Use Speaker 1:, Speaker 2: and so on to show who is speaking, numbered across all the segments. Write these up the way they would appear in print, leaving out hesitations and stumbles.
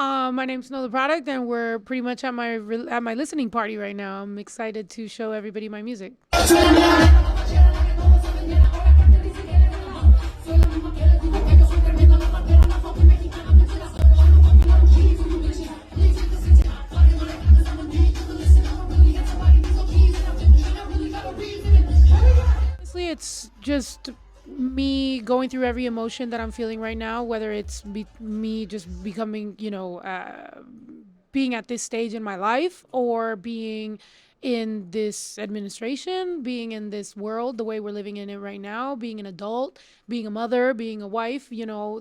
Speaker 1: My name's Snow the Product, and we're pretty much at my listening party right now. I'm excited to show everybody my music. Honestly, it's just me going through every emotion that I'm feeling right now, whether it's me just becoming, being at this stage in my life or being in this administration, being in this world, the way we're living in it right now, being an adult, being a mother, being a wife,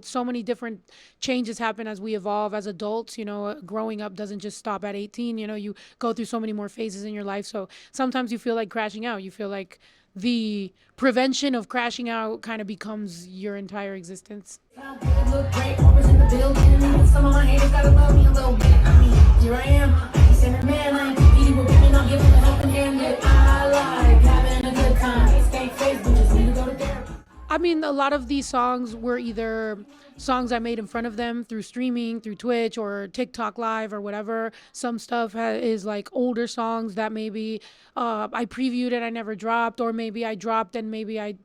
Speaker 1: so many different changes happen as we evolve as adults. Growing up doesn't just stop at 18. You go through so many more phases in your life. So sometimes you feel like crashing out. You feel like the prevention of crashing out kind of becomes your entire existence. Look great, in the building. Some of my haters gotta love me a little bit. I mean, here I am, center man. I'm competing with women, not giving a helping hand that I like having a good time. Stay faithful, just need to go to therapy. I mean, a lot of these songs were either songs I made in front of them through streaming, through Twitch or TikTok Live or whatever. Some stuff is like older songs that maybe I previewed and I never dropped, or maybe I dropped and maybe I,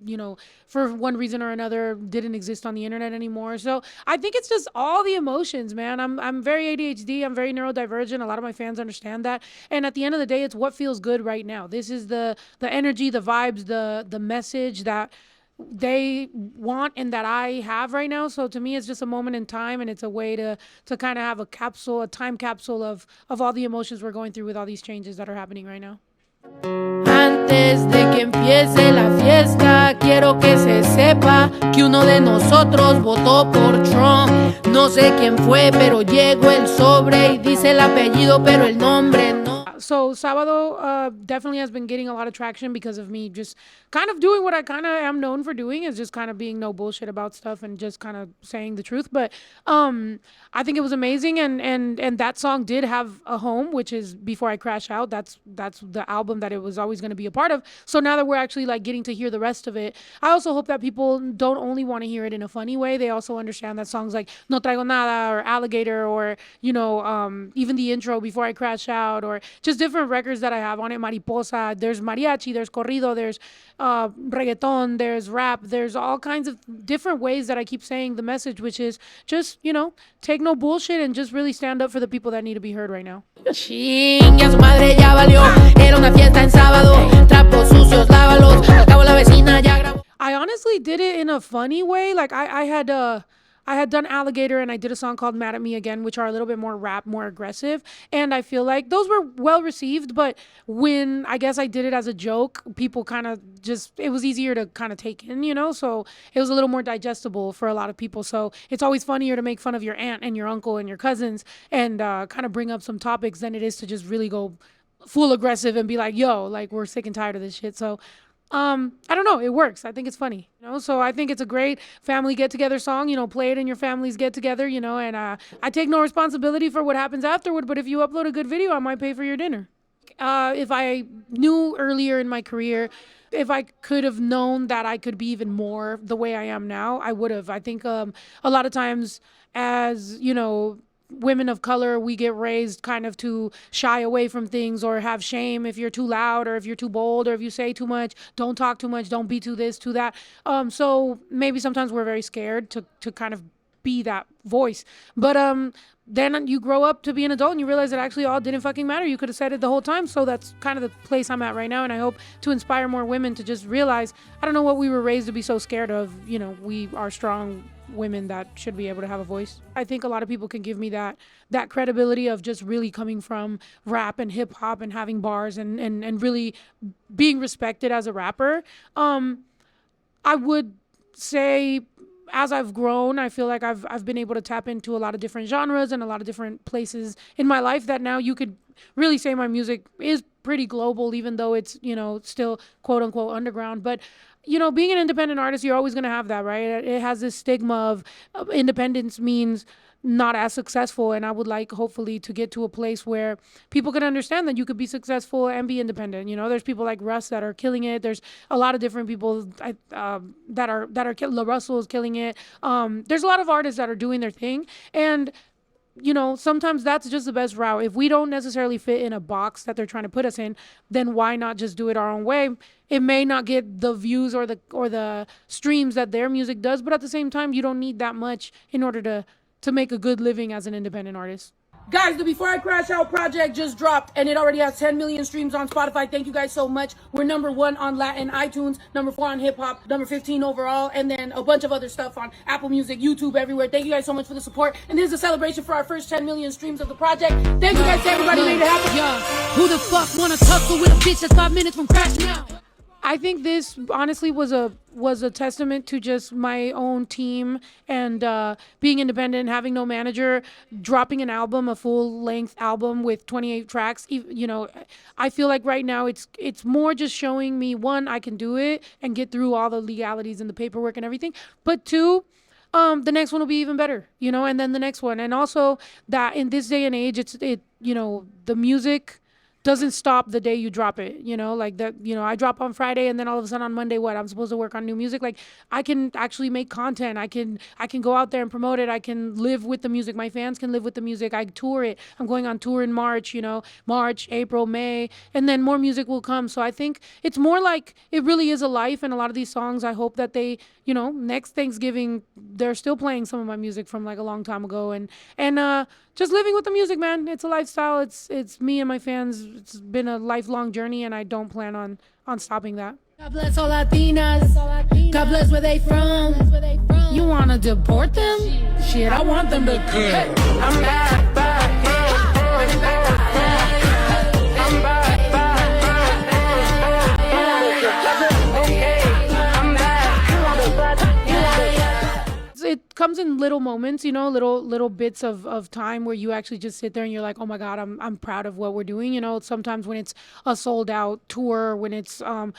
Speaker 1: for one reason or another, didn't exist on the internet anymore. So I think it's just all the emotions, man. I'm very ADHD. I'm very neurodivergent. A lot of my fans understand that. And at the end of the day, it's what feels good right now. This is the energy, the vibes, the message that they want and that I have right now. So to me, it's just a moment in time, and it's a way to kind of have a time capsule of all the emotions we're going through with all these changes that are happening right now. Antes de que empiece la fiesta, quiero que se sepa que uno de nosotros votó por Trump. No sé quién fue, pero llegó el sobre y dice el apellido, pero el nombre no. So Sábado definitely has been getting a lot of traction because of me just kind of doing what I kind of am known for doing, is just kind of being no bullshit about stuff and just kind of saying the truth. But I think it was amazing, and that song did have a home, which is Before I Crash Out. That's the album that it was always going to be a part of. So now that we're actually like getting to hear the rest of it, I also hope that people don't only want to hear it in a funny way. They also understand that songs like No Traigo Nada or Alligator, or even the intro Before I Crash Out, or just different records that I have on it. Mariposa, there's mariachi, there's corrido, there's reggaeton, there's rap, there's all kinds of different ways that I keep saying the message, which is just, take no bullshit and just really stand up for the people that need to be heard right now. Chingue su madre, ya valió. Era una fiesta en sábado. Trapos sucios, lávalos. Al cabo la vecina ya grabó. I honestly did it in a funny way. Like I had done Alligator and I did a song called Mad at Me Again, which are a little bit more rap, more aggressive. And I feel like those were well received. But when I guess I did it as a joke, people kind of it was easier to kind of take in, So it was a little more digestible for a lot of people. So it's always funnier to make fun of your aunt and your uncle and your cousins and kind of bring up some topics than it is to just really go full aggressive and be like, yo, like, we're sick and tired of this shit. So I don't know. It works. I think it's funny, So I think it's a great family get together song. Play it in your families get together. And I take no responsibility for what happens afterward. But if you upload a good video, I might pay for your dinner. If I knew earlier in my career, if I could have known that I could be even more the way I am now, I would have. I think a lot of times, as women of color, we get raised kind of to shy away from things or have shame if you're too loud or if you're too bold or if you say too much. Don't talk too much. Don't be too this, too that. So maybe sometimes we're very scared to kind of be that voice. But then you grow up to be an adult and you realize that actually all didn't fucking matter. You could have said it the whole time. So that's kind of the place I'm at right now. And I hope to inspire more women to just realize, I don't know what we were raised to be so scared of. We are strong women that should be able to have a voice. I think a lot of people can give me that credibility of just really coming from rap and hip hop and having bars and really being respected as a rapper. I would say, as I've grown, I feel like I've been able to tap into a lot of different genres and a lot of different places in my life that now you could really say my music is pretty global, even though it's, still quote unquote underground. But, being an independent artist, you're always going to have that, right? It has this stigma of independence means not as successful. And I would like, hopefully, to get to a place where people can understand that you could be successful and be independent. There's people like Russ that are killing it. There's a lot of different people La Russell is killing it. There's a lot of artists that are doing their thing. And sometimes that's just the best route. If we don't necessarily fit in a box that they're trying to put us in, then why not just do it our own way? It may not get the views or the streams that their music does, but at the same time, you don't need that much in order to make a good living as an independent artist. Guys, the Before I Crash Out project just dropped, and it already has 10 million streams on Spotify. Thank you guys so much. We're #1 on Latin iTunes, #4 on hip hop, #15 overall, and then a bunch of other stuff on Apple Music, YouTube, everywhere. Thank you guys so much for the support. And this is a celebration for our first 10 million streams of the project. Thank you guys to everybody who made it happen.
Speaker 2: Yeah, who the fuck wanna tussle with a bitch that's 5 minutes from crashing out?
Speaker 1: I think this honestly was a testament to just my own team and being independent, having no manager, dropping an album, a full length album with 28 tracks. I feel like right now it's more just showing me, one, I can do it and get through all the legalities and the paperwork and everything, but two, the next one will be even better, and then the next one, and also that in this day and age, the music doesn't stop the day you drop it, like that, I drop on Friday and then all of a sudden on Monday, I'm supposed to work on new music. Like, I can actually make content. I can go out there and promote it. I can live with the music. My fans can live with the music. I tour it. I'm going on tour in March, March, April, May, and then more music will come. So I think it's more like it really is a life. And a lot of these songs, I hope that they, next Thanksgiving, they're still playing some of my music from like a long time ago. And just living with the music, man. It's a lifestyle. It's me and my fans. It's been a lifelong journey, and I don't plan on stopping that.
Speaker 2: God bless all Latinas. God bless where they from. You wanna deport them? Shit, I want them to come. I'm back, back, back, back. I'm back, back,
Speaker 1: It comes in little moments, little bits of time where you actually just sit there and you're like, oh my God, I'm proud of what we're doing. Sometimes when it's a sold out tour, when it's a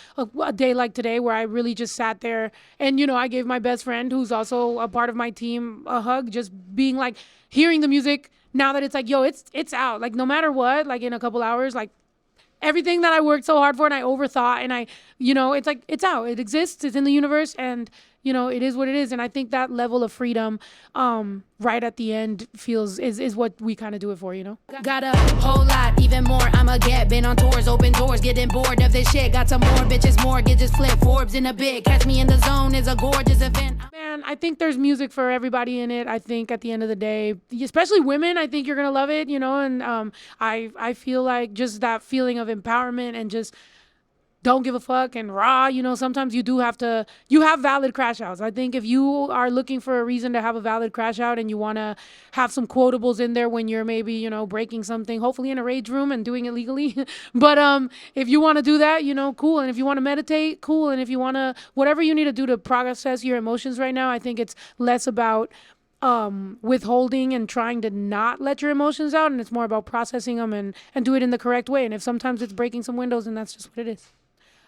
Speaker 1: day like today where I really just sat there and, I gave my best friend, who's also a part of my team, a hug, just being like, hearing the music now that it's like, yo, it's out. Like, no matter what, like in a couple hours, like, everything that I worked so hard for and I overthought and it's like, it's out, it exists, it's in the universe, and it is what it is. And I think that level of freedom right at the end is what we kind of do it for,
Speaker 2: Got a whole lot, even more I'ma get. Been on tours, open doors, getting bored of this shit. Got some more bitches, mortgages, flip Forbes in a bit. Catch me in the zone is a gorgeous event.
Speaker 1: Man, I think there's music for everybody in it. I think at the end of the day, especially women, I think you're gonna love it, and I feel like just that feeling of empowerment and just don't give a fuck and raw, sometimes you have valid crash outs. I think if you are looking for a reason to have a valid crash out and you want to have some quotables in there when you're maybe, breaking something, hopefully in a rage room and doing it legally. But if you want to do that, cool. And if you want to meditate, cool. And if you want to, whatever you need to do to process your emotions right now, I think it's less about withholding and trying to not let your emotions out, and it's more about processing them and do it in the correct way. And if sometimes it's breaking some windows, and that's just what it is.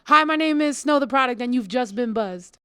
Speaker 1: Hi, my name is Snow the Product, and you've just been buzzed.